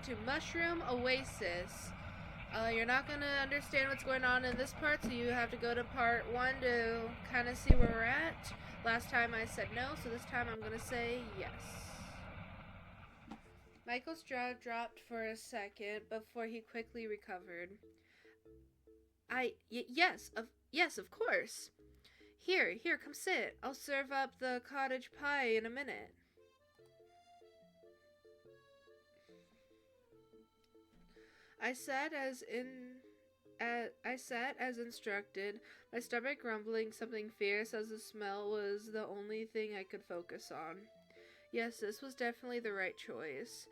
back to Mushroom Oasis. You're not going to understand what's going on in this part, so you have to go to part 1 to kind of see where we're at. Last time I said no, so this time I'm going to say yes. Michael's jaw dropped for a second before he quickly recovered. Yes, of course. Here, come sit. I'll serve up the cottage pie in a minute. I sat as instructed, my stomach grumbling something fierce as the smell was the only thing I could focus on. Yes, this was definitely the right choice.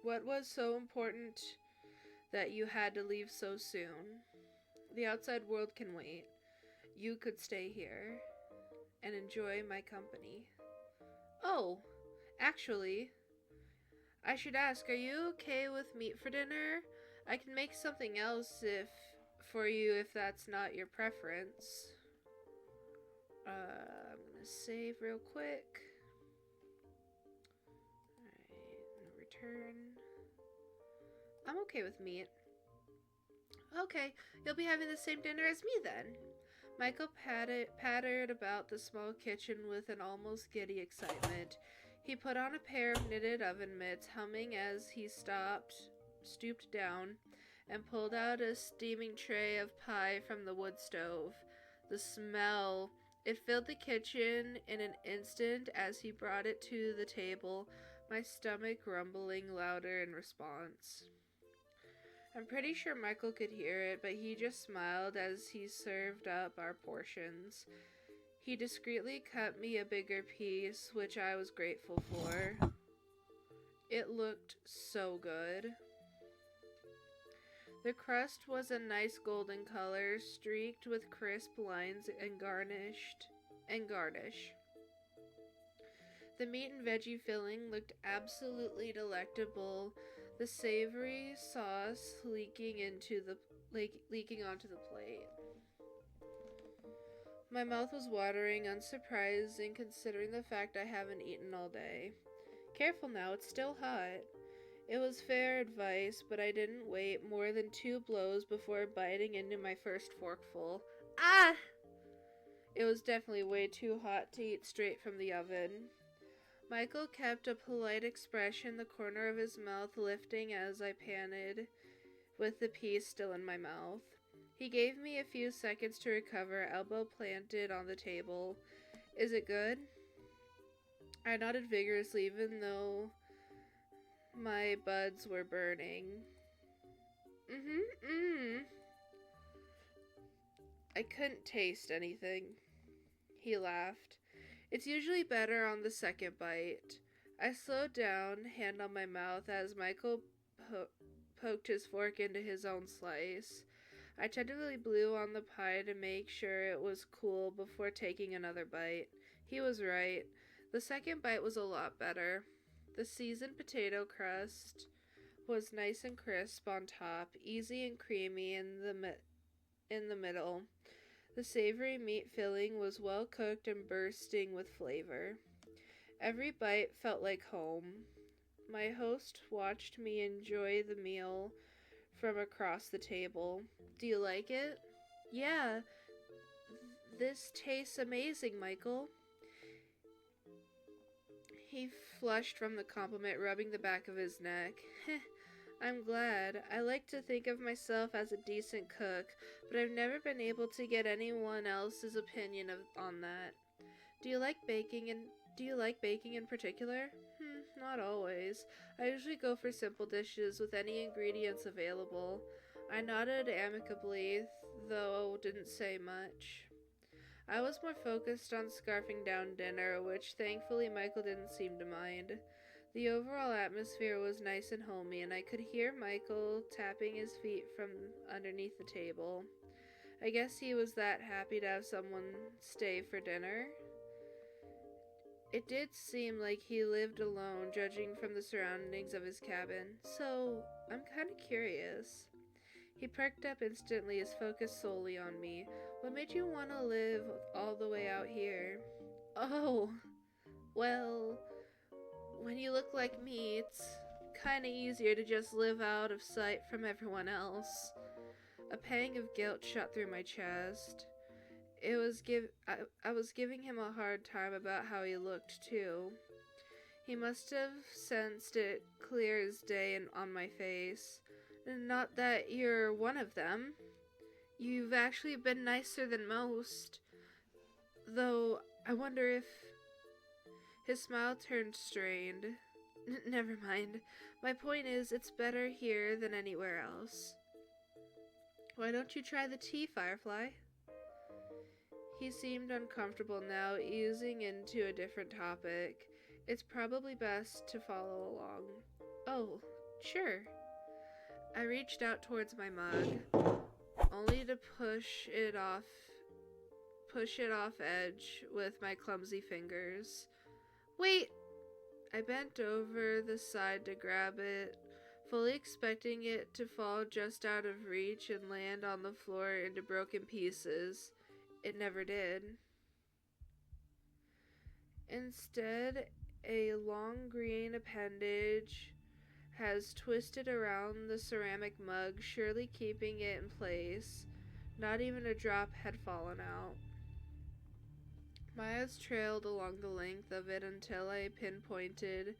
What was so important that you had to leave so soon? The outside world can wait. You could stay here and enjoy my company. Oh, actually, I should ask, are you okay with meat for dinner? I can make something else for you if that's not your preference. I'm gonna save real quick. Alright, return. I'm okay with meat. Okay, you'll be having the same dinner as me then. Michael pattered about the small kitchen with an almost giddy excitement. He put on a pair of knitted oven mitts, humming as he stooped down, and pulled out a steaming tray of pie from the wood stove. The smell, it filled the kitchen in an instant as he brought it to the table, my stomach rumbling louder in response. I'm pretty sure Michael could hear it, but he just smiled as he served up our portions. He discreetly cut me a bigger piece, which I was grateful for. It looked so good. The crust was a nice golden color, streaked with crisp lines and garnish. The meat and veggie filling looked absolutely delectable, the savory sauce leaking onto the plate. My mouth was watering, unsurprising considering the fact I haven't eaten all day. Careful now, it's still hot. It was fair advice, but I didn't wait more than 2 blows before biting into my first forkful. Ah! It was definitely way too hot to eat straight from the oven. Michael kept a polite expression, the corner of his mouth lifting as I panted, with the piece still in my mouth. He gave me a few seconds to recover, elbow planted on the table. Is it good? I nodded vigorously, even though my buds were burning. I couldn't taste anything. He laughed. It's usually better on the second bite. I slowed down, hand on my mouth, as Michael poked his fork into his own slice. I tentatively blew on the pie to make sure it was cool before taking another bite. He was right. The second bite was a lot better. The seasoned potato crust was nice and crisp on top, easy and creamy in the middle. The savory meat filling was well cooked and bursting with flavor. Every bite felt like home. My host watched me enjoy the meal from across the table. Do you like it? Yeah. This tastes amazing, Michael. He flushed from the compliment, rubbing the back of his neck. I'm glad. I like to think of myself as a decent cook, but I've never been able to get anyone else's opinion on that. Do you like baking in particular? Not always. I usually go for simple dishes with any ingredients available. I nodded amicably, though didn't say much. I was more focused on scarfing down dinner, which thankfully Michael didn't seem to mind. The overall atmosphere was nice and homey, and I could hear Michael tapping his feet from underneath the table. I guess he was that happy to have someone stay for dinner. It did seem like he lived alone, judging from the surroundings of his cabin, so I'm kind of curious. He perked up instantly, his focus solely on me. What made you want to live all the way out here? Oh, well, when you look like me, it's kinda easier to just live out of sight from everyone else. A pang of guilt shot through my chest. I was giving him a hard time about how he looked, too. He must have sensed it clear as day on my face. Not that you're one of them. You've actually been nicer than most. Though, I wonder if... His smile turned strained. Never mind. My point is, it's better here than anywhere else. Why don't you try the tea, Firefly? He seemed uncomfortable now, easing into a different topic. It's probably best to follow along. Oh, sure. I reached out towards my mug, only to push it off edge with my clumsy fingers. Wait! I bent over the side to grab it, fully expecting it to fall just out of reach and land on the floor into broken pieces. It never did. Instead, a long green appendage has twisted around the ceramic mug, surely keeping it in place. Not even a drop had fallen out. My eyes trailed along the length of it until I pinpointed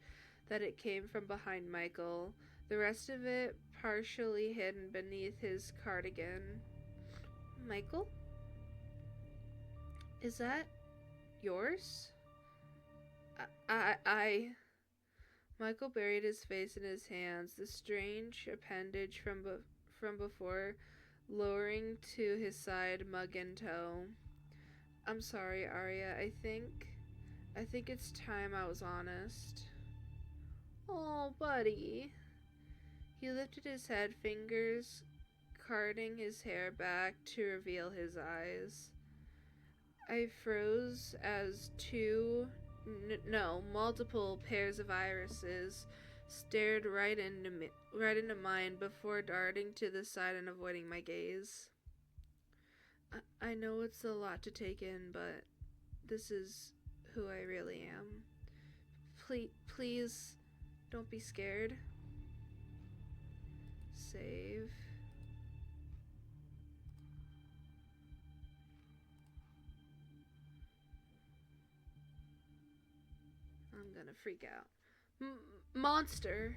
that it came from behind Michael, the rest of it partially hidden beneath his cardigan. Michael? Is that yours? I... Michael buried his face in his hands, the strange appendage from before lowering to his side, mug in tow. I'm sorry, Arya. I think it's time I was honest. Oh, buddy. He lifted his head, fingers carding his hair back to reveal his eyes. I froze as multiple pairs of irises stared right into mine before darting to the side and avoiding my gaze. I know it's a lot to take in, but this is who I really am. Please, don't be scared. Save. I'm gonna freak out. Monster!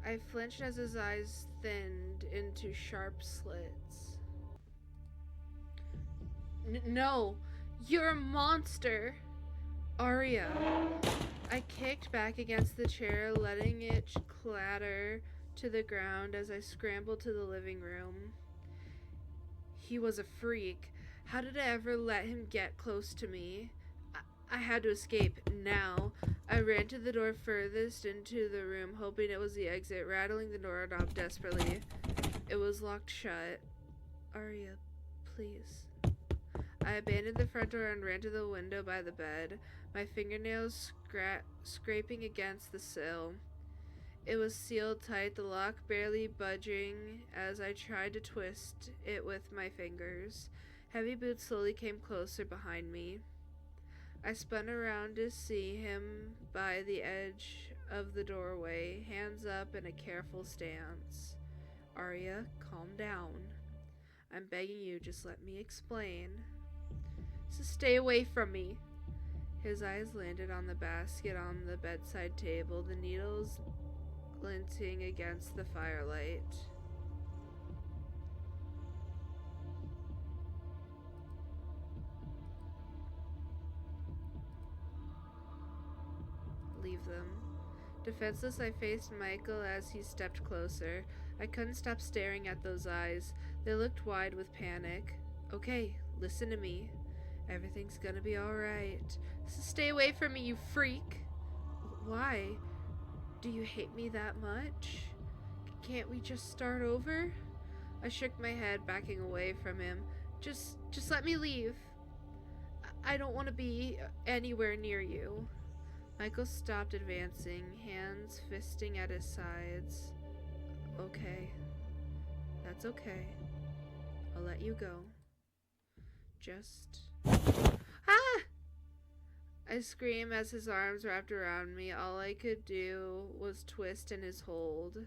I flinched as his eyes thinned into sharp slits. No! You're a monster! Arya! I kicked back against the chair, letting it clatter to the ground as I scrambled to the living room. He was a freak. How did I ever let him get close to me? I had to escape now. I ran to the door furthest into the room, hoping it was the exit, rattling the doorknob desperately. It was locked shut. Arya, please. I abandoned the front door and ran to the window by the bed, my fingernails scraping against the sill. It was sealed tight, the lock barely budging as I tried to twist it with my fingers. Heavy boots slowly came closer behind me. I spun around to see him by the edge of the doorway, hands up in a careful stance. Arya, calm down. I'm begging you, just let me explain. So stay away from me. His eyes landed on the basket on the bedside table, the needles glinting against the firelight. Leave them. Defenseless, I faced Michael as he stepped closer. I couldn't stop staring at those eyes. They looked wide with panic. Okay, listen to me. Everything's gonna be alright. Stay away from me, you freak! Why? Do you hate me that much? Can't we just start over? I shook my head, backing away from him. Just let me leave. I don't want to be anywhere near you. Michael stopped advancing, hands fisting at his sides. Okay. That's okay. I'll let you go. Just... Ah! I scream as his arms wrapped around me. All I could do was twist in his hold.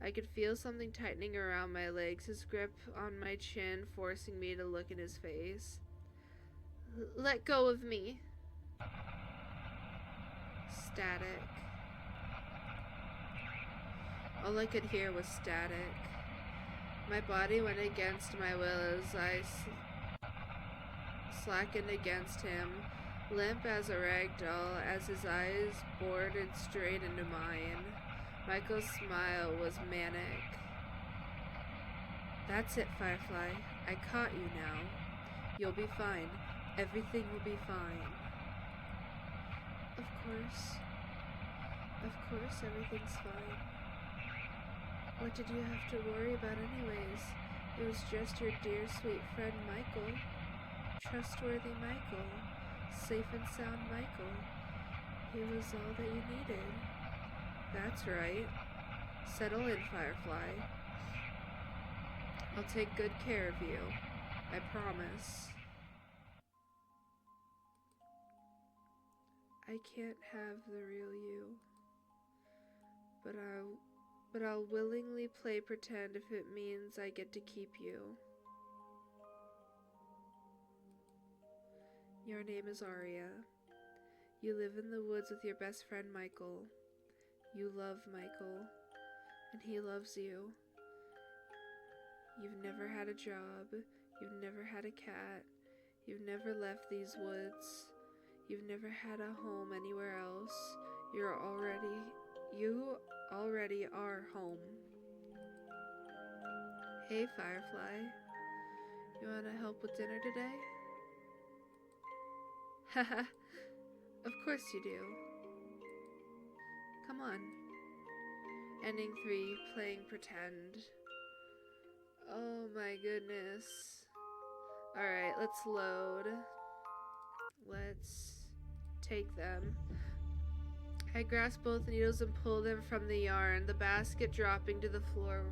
I could feel something tightening around my legs, his grip on my chin forcing me to look in his face. Let go of me. Static. All I could hear was static. My body went against my will as I slackened against him, limp as a rag doll, as his eyes bored straight into mine. Michael's smile was manic. That's it, Firefly. I caught you now. You'll be fine. Everything will be fine. Of course. Of course everything's fine. What did you have to worry about anyways? It was just your dear sweet friend Michael. Trustworthy Michael. Safe and sound Michael. He was all that you needed. That's right. Settle in, Firefly. I'll take good care of you. I promise. I can't have the real you. But I'll willingly play pretend if it means I get to keep you. Your name is Aria. You live in the woods with your best friend Michael. You love Michael, and he loves you. You've never had a job. You've never had a cat. You've never left these woods. You've never had a home anywhere else. You already are home. Hey, Firefly. You want to help with dinner today? Haha. Of course you do. Come on. Ending 3, playing pretend. Oh my goodness. Alright, let's load. Let's take them. I grasp both needles and pull them from the yarn, the basket dropping to the floor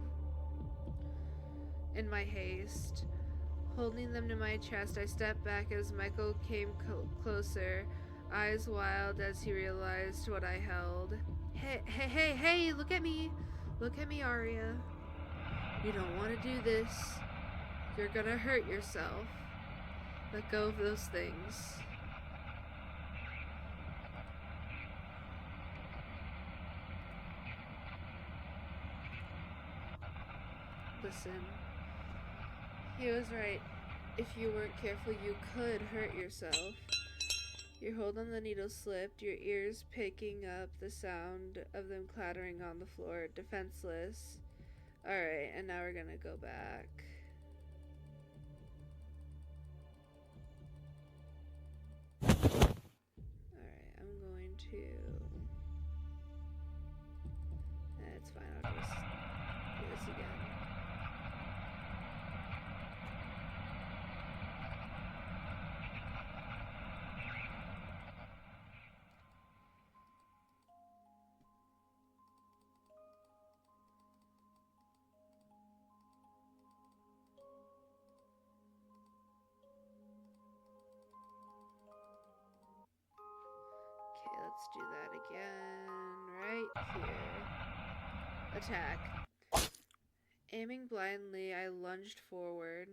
in my haste. Holding them to my chest, I stepped back as Michael came closer, eyes wild as he realized what I held. Hey, look at me! Look at me, Aria. You don't want to do this. You're gonna hurt yourself. Let go of those things. Listen. He was right. If you weren't careful, you could hurt yourself. Your hold on the needle slipped, your ears picking up the sound of them clattering on the floor, defenseless. Alright, and now we're gonna go back. Alright, I'm going to... It's fine, I'll just do this again. Okay, let's do that again, right here. Attack. Aiming blindly, I lunged forward.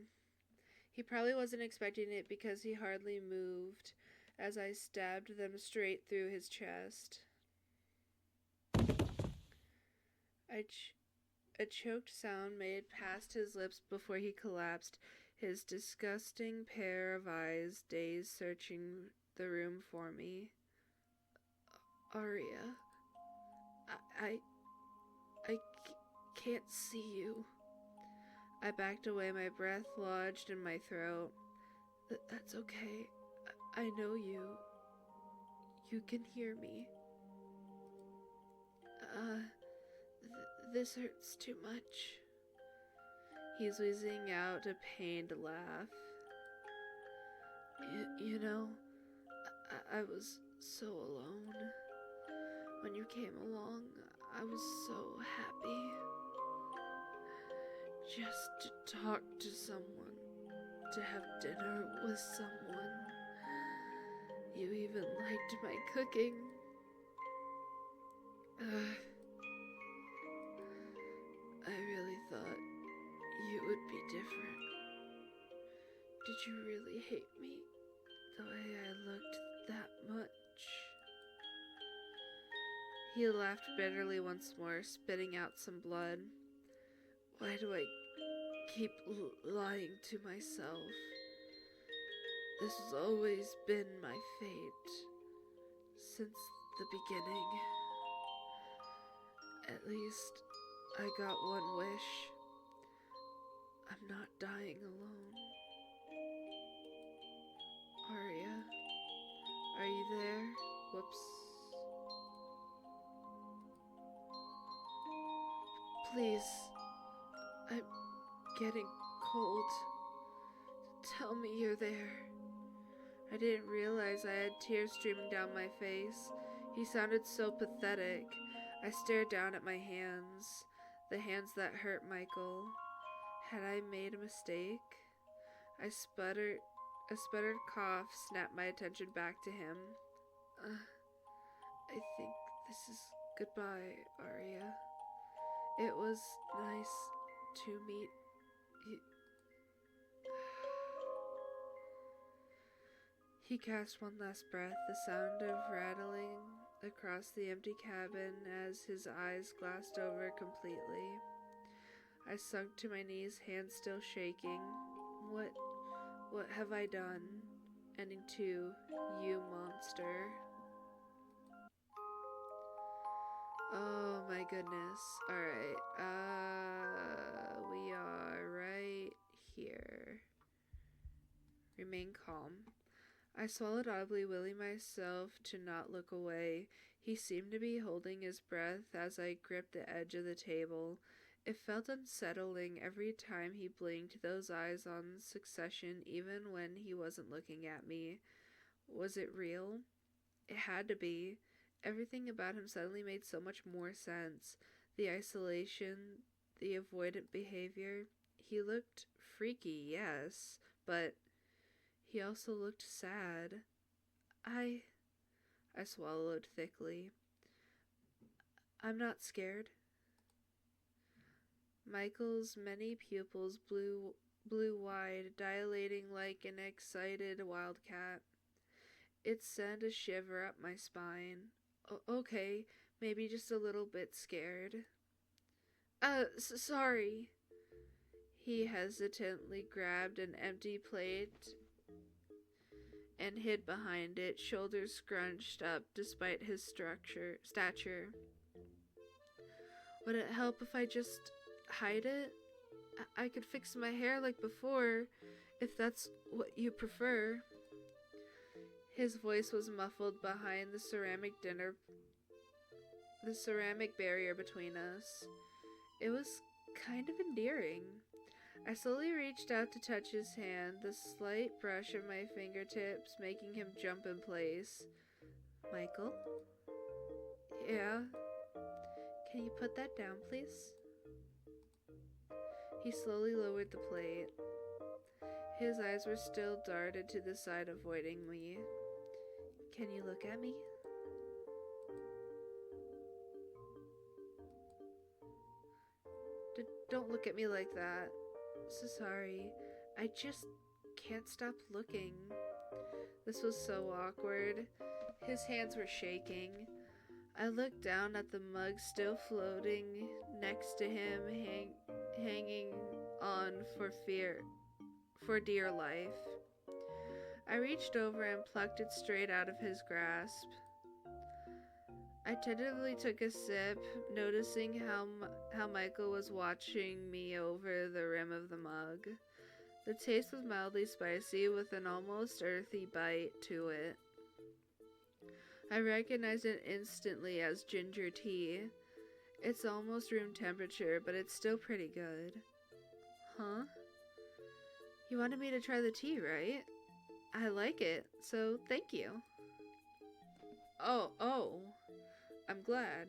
He probably wasn't expecting it because he hardly moved as I stabbed them straight through his chest. A choked sound made past his lips before he collapsed, his disgusting pair of eyes dazed, searching the room for me. Aria, I can't see you. I backed away, my breath lodged in my throat. That's okay. I know you. You can hear me. This hurts too much. He's wheezing out a pained laugh. You know, I was so alone. When you came along, I was so happy. Just to talk to someone, to have dinner with someone. You even liked my cooking. I really thought you would be different. Did you really hate me the way I looked that much? He laughed bitterly once more, spitting out some blood. Why do I keep lying to myself? This has always been my fate, since the beginning. At least I got one wish. I'm not dying alone. Arya, are you there? Whoops. Please, I'm getting cold. Tell me you're there. I didn't realize I had tears streaming down my face. He sounded so pathetic. I stared down at my hands, the hands that hurt Michael. Had I made a mistake? A sputtered cough snapped my attention back to him. I think this is goodbye, Arya. It was nice to meet you. He cast one last breath, the sound of rattling across the empty cabin as his eyes glassed over completely. I sunk to my knees, hands still shaking. What have I done? Ending to you, monster. Oh my goodness. Alright, we are right here. Remain calm. I swallowed audibly, willing myself to not look away. He seemed to be holding his breath as I gripped the edge of the table. It felt unsettling every time he blinked, those eyes on succession, even when he wasn't looking at me. Was it real? It had to be. Everything about him suddenly made so much more sense. The isolation, the avoidant behavior. He looked freaky, yes, but he also looked sad. I swallowed thickly. I'm not scared. Michael's many pupils blew wide, dilating like an excited wildcat. It sent a shiver up my spine. Okay, maybe just a little bit scared. Sorry. He hesitantly grabbed an empty plate and hid behind it, shoulders scrunched up despite his stature. Would it help if I just hide it? I could fix my hair like before, if that's what you prefer. His voice was muffled behind the ceramic barrier between us. It was kind of endearing. I slowly reached out to touch his hand, the slight brush of my fingertips making him jump in place. Michael? Yeah? Can you put that down, please? He slowly lowered the plate. His eyes were still darted to the side, avoiding me. Can you look at me? Don't look at me like that. So sorry. I just can't stop looking. This was so awkward. His hands were shaking. I looked down at the mug still floating next to him, hanging on for dear life. I reached over and plucked it straight out of his grasp. I tentatively took a sip, noticing how Michael was watching me over the rim of the mug. The taste was mildly spicy with an almost earthy bite to it. I recognized it instantly as ginger tea. It's almost room temperature, but it's still pretty good. Huh? You wanted me to try the tea, right? I like it, so thank you. Oh, I'm glad.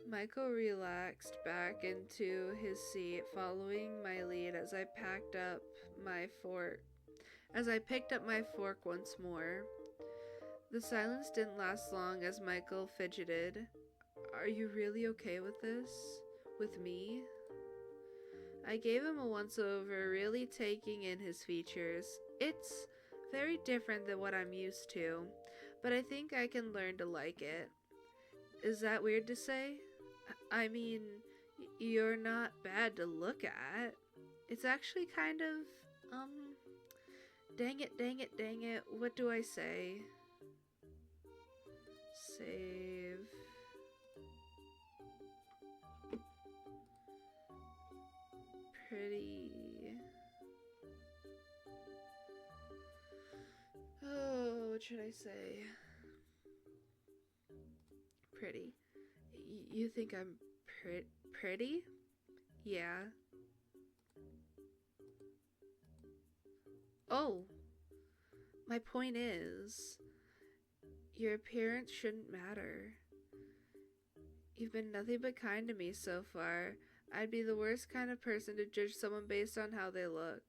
Michael relaxed back into his seat, following my lead as I picked up my fork once more. The silence didn't last long as Michael fidgeted. Are you really okay with this? With me? I gave him a once over, really taking in his features. It's very different than what I'm used to, but I think I can learn to like it. Is that weird to say? I mean, you're not bad to look at. It's actually kind of, dang it, dang it, dang it. What do I say? Save. Pretty. Oh, what should I say? Pretty. You think I'm pretty? Yeah. Oh, my point is, your appearance shouldn't matter. You've been nothing but kind to me so far. I'd be the worst kind of person to judge someone based on how they look.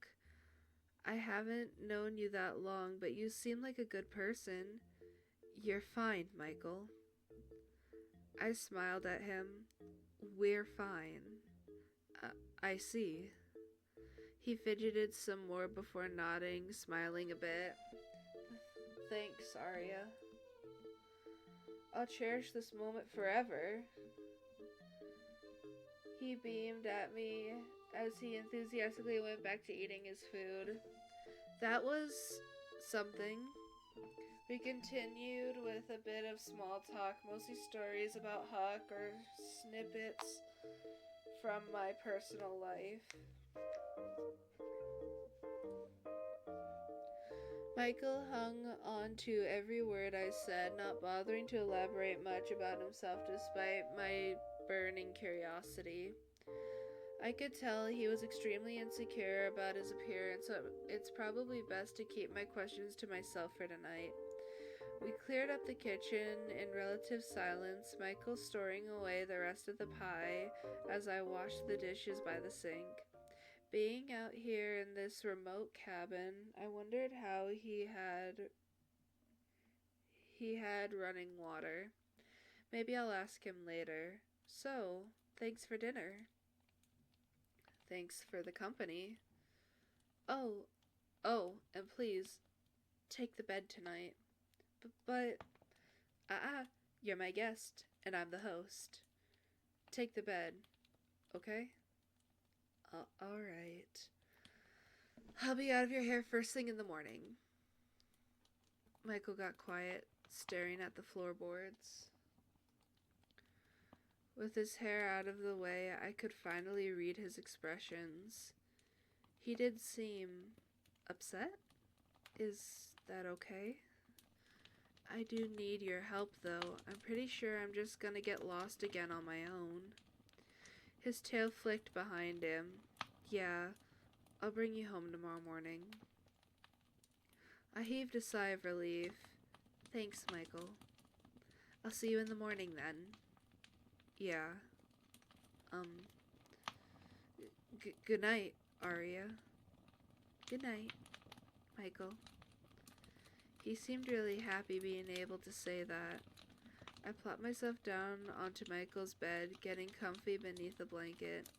I haven't known you that long, but you seem like a good person. You're fine, Michael. I smiled at him. We're fine. I see. He fidgeted some more before nodding, smiling a bit. Thanks, Arya. I'll cherish this moment forever. He beamed at me as he enthusiastically went back to eating his food. That was something. We continued with a bit of small talk, mostly stories about Huck or snippets from my personal life. Michael hung on to every word I said, not bothering to elaborate much about himself despite my burning curiosity. I could tell he was extremely insecure about his appearance, so it's probably best to keep my questions to myself for tonight. We cleared up the kitchen in relative silence, Michael storing away the rest of the pie as I washed the dishes by the sink. Being out here in this remote cabin, I wondered how he had running water. Maybe I'll ask him later. So, thanks for dinner. Thanks for the company. Oh, and please, take the bed tonight. But, you're my guest, and I'm the host. Take the bed, okay? Alright. I'll be out of your hair first thing in the morning. Michael got quiet, staring at the floorboards. With his hair out of the way, I could finally read his expressions. He did seem upset. Is that okay? I do need your help, though. I'm pretty sure I'm just gonna get lost again on my own. His tail flicked behind him. Yeah, I'll bring you home tomorrow morning. I heaved a sigh of relief. Thanks, Michael. I'll see you in the morning then. Yeah. Good night, Arya. Good night, Michael. He seemed really happy being able to say that. I plopped myself down onto Michael's bed, getting comfy beneath the blanket.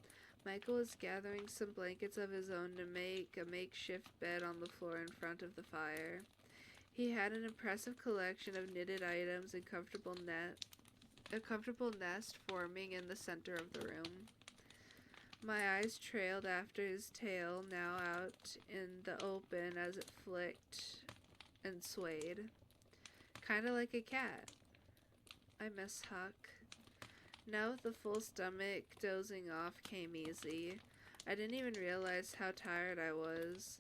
Michael was gathering some blankets of his own to make a makeshift bed on the floor in front of the fire. He had an impressive collection of knitted items and a comfortable nest forming in the center of the room. My eyes trailed after his tail, now out in the open as it flicked and swayed. Kinda like a cat. I miss Huck. Now with the full stomach, dozing off came easy. I didn't even realize how tired I was.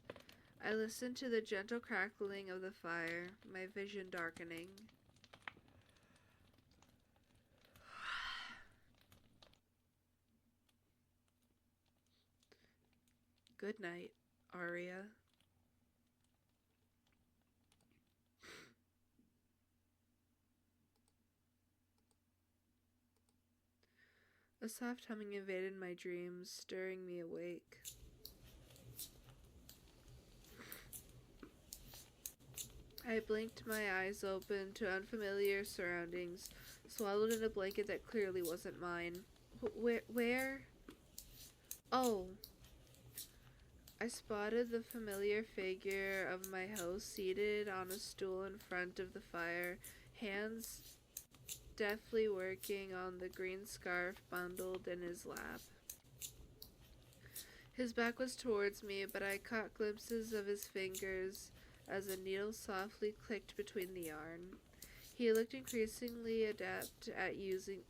I listened to the gentle crackling of the fire, my vision darkening. Good night, Arya. A soft humming invaded my dreams, stirring me awake. I blinked my eyes open to unfamiliar surroundings, swallowed in a blanket that clearly wasn't mine. Where? Oh. I spotted the familiar figure of my host seated on a stool in front of the fire, hands deftly working on the green scarf bundled in his lap. His back was towards me, but I caught glimpses of his fingers as a needle softly clicked between the yarn. He looked increasingly adept at using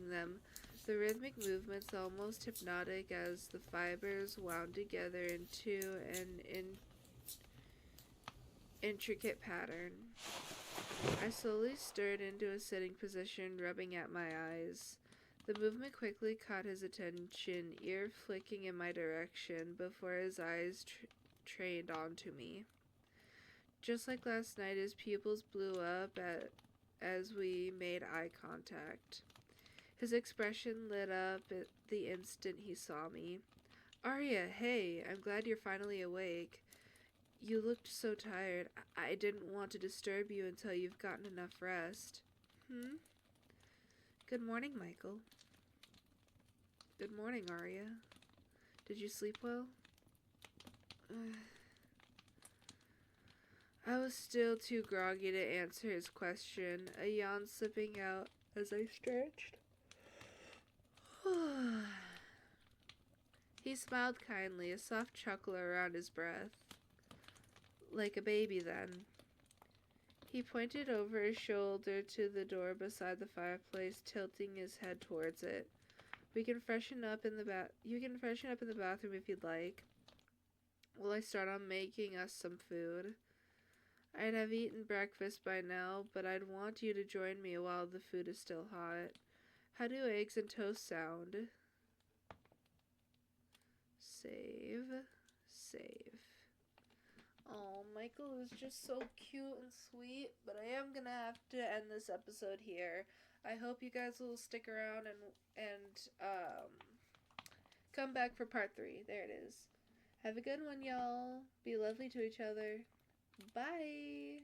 them, the rhythmic movements almost hypnotic as the fibers wound together into an intricate pattern. I slowly stirred into a sitting position, rubbing at my eyes. The movement quickly caught his attention, ear flicking in my direction before his eyes trained onto me. Just like last night, his pupils blew up as we made eye contact. His expression lit up at the instant he saw me. Arya, hey, I'm glad you're finally awake. You looked so tired. I didn't want to disturb you until you've gotten enough rest. Good morning, Michael. Good morning, Arya. Did you sleep well? I was still too groggy to answer his question, a yawn slipping out as I stretched. He smiled kindly, a soft chuckle around his breath. Like a baby, then. He pointed over his shoulder to the door beside the fireplace, tilting his head towards it. You can freshen up in the bathroom if you'd like. While I start on making us some food. I'd have eaten breakfast by now, but I'd want you to join me while the food is still hot. How do eggs and toast sound? Save. Oh, Michael is just so cute and sweet, but I am gonna have to end this episode here. I hope you guys will stick around and come back for part 3. There it is. Have a good one, y'all. Be lovely to each other. Bye.